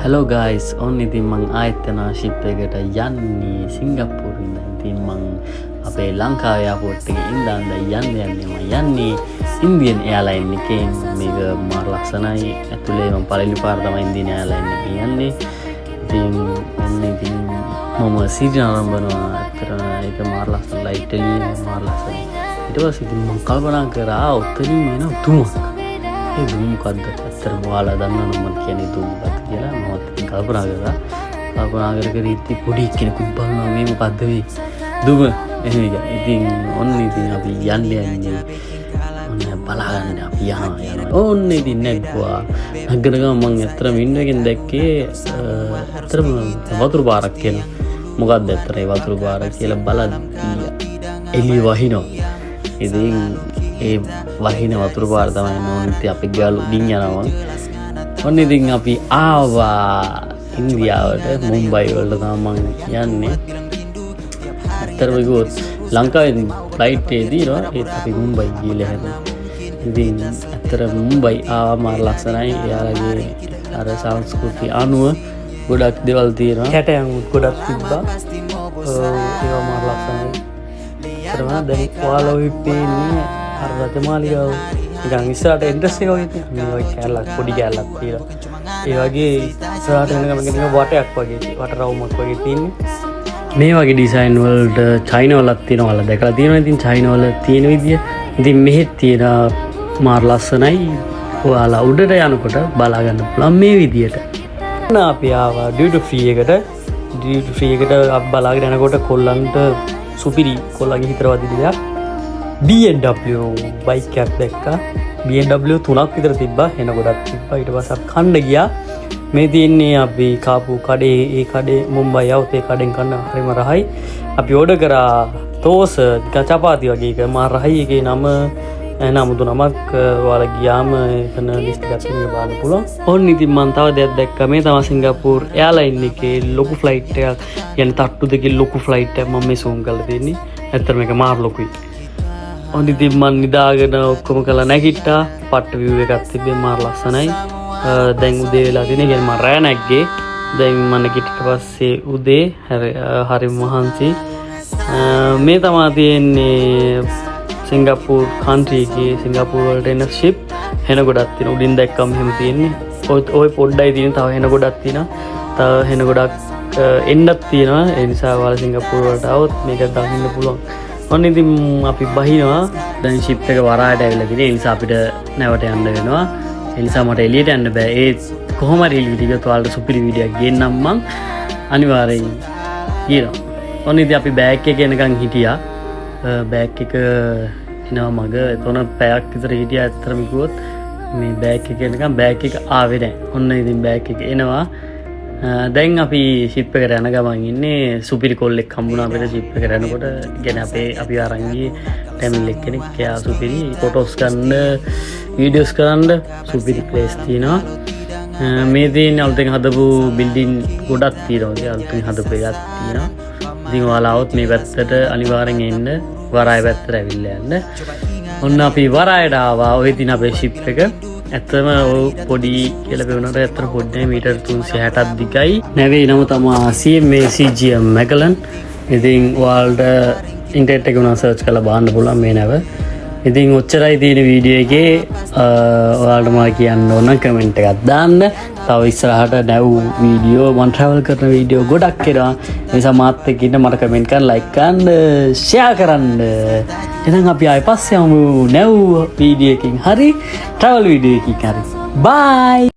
Hello guys, on ඉතින් මං ආයෙත් යනවා ship එකට යන්නේ සිංගප්පූරු ඉඳන්. ඉතින් මං අපේ ලංකාවේ එයාපෝට් එකේ ඉඳන් යන්නේ මම යන්නේ ඉන්දියන් එයාලයින් එකේ. මේක මාර ලස්සනයි. ඇතුලේ මම පළවෙනි පාර තමයි ඉන්දියන් එයාලයින් එකේ යන්නේ. ඉතින් මම සීට් ආරම්භනවා. අතන ඒක මාර ලස්සන ලයිට් එළියේ මාර ලස්සනයි. ඊට පස්සේ ඉතින් මම කල්පනා කරා ඔතනින් එන දුමක්. ඒ දුම මොකද්ද? ඇත්තටම ඔයාලා දන්නවනම් මම කියන්නේ දුම මොකක්ද කියලා. මම කල්පනා කර ඉතින් පොඩි කෙනෙකුත් බලනවා මේ මොකද්ද මේ දුම එහෙම එක. ඉතින් ඔන්න ඉතින් අපි යන්නේ ඔන්න බලාගන්න අපි යනවා. ඔන්න ඉතින් නැග්ගුවා. නැග්ගන ගමන් මම ඇත්තටම වින්ඩෝ එකෙන් දැක්කේ ඇත්තටම වතුර පාරක් කියලා. මොකක්ද ඇත්තට ඒ වතුර පාර කියලා බලද්දී එළිය වහිනවා. ඉතින් ඒ වහින වතුර පාර තමයි නෝනිත් අපි ගාලු ඩින් යනවා. ඔන්න ඉතින් අපි ආවා ඉන්දියාවට මුම්බයි වලට තමයි යන්නේ. ඇත්තටම කිව්වොත් ලංකාවේ ෆ්ලයිට් එකේ දිනවා ඒත් අපි මුම්බයි ගිහලා හැදුවා. ඉතින් ඇත්තට මුම්බයි ආවා මාර ලස්සනයි. එයාලගේ අර සංස්කෘතිය අනුව ගොඩක් දේවල් තියෙනවා. කැටයන් ගොඩක් තිබ්බා. ඒවා මාර ලස්සනයි. ඇත්තටම දැන් ඔයාලා ඔය පේන්නේ අර රජමාලිගාව නිකන් ඉස්සරහට එන්ට්‍රස් එක වගේ තියෙනවා. මේ වගේ කැලක් පොඩි කැලක් තියෙනවා. ඒ වගේ ඉස්සරහට එන ගමන් නිකන් වටයක් වගේ වට රවුමක් වගේ තියෙන්නේ. මේ වගේ ඩිසයින් වලට චයිනා වලත් තියෙනවා. ඔයාලා දැකලා තියෙනවා ඉතින් චයිනා වල තියෙන විදිය. ඉතින් මෙහෙත් තියෙන මාර ලස්සනයි. ඔයාලා උඩට යනකොට බලා ගන්න පුළුවන් මේ විදියට. අපි ආවා ඩියුටි ෆ්‍රී එකට. ඩියුටි ෆ්‍රී එකට අපි බලාගෙන යනකොට කොල්ලන්ට සුපිරි කොල්ලගේ හිතරවදින දෙයක් BMW බයික් එකක් දැක්කා. BMW 3ක් විතර තිබ්බා. එන ගොඩක් තිබ්බා. ඊට පස්සේ අපි කන්න ගියා. මේ තියෙන්නේ අපි කාපු කඩේ. ඒ කඩේ මුම්බයි આવුත් ඒ කඩෙන් කන්න හරිම රහයි. අපි ඕඩර් කරා තෝස චපාති වගේ එක. මා රහයි එකේ නම නමුදු නමක් ඔයාලා ගියාම එතන ලිස්ට් එකක් තියෙනවා බලන්න පුළුවන්. ඕන්න ඉතින් මම තව දෙයක් දැක්කා. මේ තමයි සිංගප්පූර් එයාලයින් එකේ ලොකු ෆ්ලයිට් එකක්. يعني තට්ටු දෙකේ ලොකු ෆ්ලයිට් එකක් මම මේ සූම් කරලා තියෙන්නේ. ඇත්තට මේක මාර ලොකුයි. ඔන්න ඉතින් මම නිදාගෙන ඔක්කොම කළා නැගිට්ටා. පට්ට view එකක් තිබ්බේ මාර ලස්සනයි. දැන් උදේ වෙලා තියෙන්නේ. يعني මම රෑ නැග්ගේ. දැන් මම නැගිට්ට පස්සේ උදේ හරි මහන්සි. මේ තමයි තියෙන්නේ සිංගප්පූර් කන්ට්‍රි එකේ සිංගප්පූර් වලට එන ෂිප්. හෙන ගොඩක් තියෙනවා. උඩින් දැක්කම එහෙම තියෙන්නේ. ඔය පොඩ්ඩයි තියෙන. තව හෙන ගොඩක් තියෙනවා. තව හෙන ගොඩක් එන්නත් තියෙනවා. ඒ නිසා ඔයාලා සිංගප්පූර් වලට આવොත් මේක දකින්න පුළුවන්. ඔන්න ඉතින් අපි බහිනවා. දැන් ෂිප් එක වරායට ඇවිල්ලා තියෙන. ඒ නිසා අපිට නැවට යන්න වෙනවා. ඒ නිසා මට එළියට යන්න බෑ. ඒ කොහොම හරි එළියට ගියොත් ඔයාලට සුපිරි වීඩියෝ එකක් ගේන්නම් මං අනිවාර්යෙන් ගියනවා. ඔන්න ඉතින් අපි බෑග් එක එනකන් හිටියා. බෑග් එක එනවා මග එතන පැයක් විතර හිටියා. ඇත්තටම කිව්වොත් මේ බෑග් එක එනකන් බෑග් එක ආවේ නැහැ. ඔන්න ඉතින් බෑග් එක එනවා. දැන් අපි ෂිප් එකට යන ගමන් ඉන්නේ. සුපිරි කොල්ලෙක් හම්බුණා අපිට ෂිප් එකට යනකොට. يعني අපි අරන් ගියේ ටැමිල් එක්කෙනෙක්. එයා සුපිරි ෆොටෝස් ගන්න වීඩියෝස් කරන්න සුපිරි ප්ලේස් තියෙනවා. මේ තියෙන අලුතෙන් හදපු බිල්ඩින් ගොඩක් තියෙනවා. අලුතෙන් හදපු එකක් තියෙනවා. ඉතින් ඔයාලා આવොත් මේ පැත්තට අනිවාර්යෙන් එන්න. වරාය පැත්තට ඇවිල්ලා යන්න. ඔන්න අපි වරායට ආවා. ඔය තියෙන අපේ ෂිප් එක. ඇත්තම පොඩි කියලා පෙවුනට ඇත්තට පොඩි මීටර් 360ක් දිගයි. නැවේ නම තමයි CMA CGM Macallan. ඉතින් ඔයාලට ඉන්ටර්නෙට් එකේ උනා සර්ච් කරලා බලන්න පුළුවන් මේ නැව. ඉතින් ඔච්චරයි තියෙන වීඩියෝ එකේ. ඔයාලට මම කියන්න ඕන කමෙන්ට් එකක් දාන්න. තව ඉස්සරහට නැව් වීඩියෝ මම ට්‍රැවල් කරන වීඩියෝ ගොඩක් එනවා. ඒ නිසා මාත් එක්ක ඉන්න මට කමෙන්ට් කරන්න, ලයික් කරන්න, ෂෙයා කරන්න. එහෙනම් අපි ආයෙ පස්සේ යමු නැව් වීඩියෝ එකකින් හරි ට්‍රැවල් වීඩියෝ එකකින් හරි. බයි.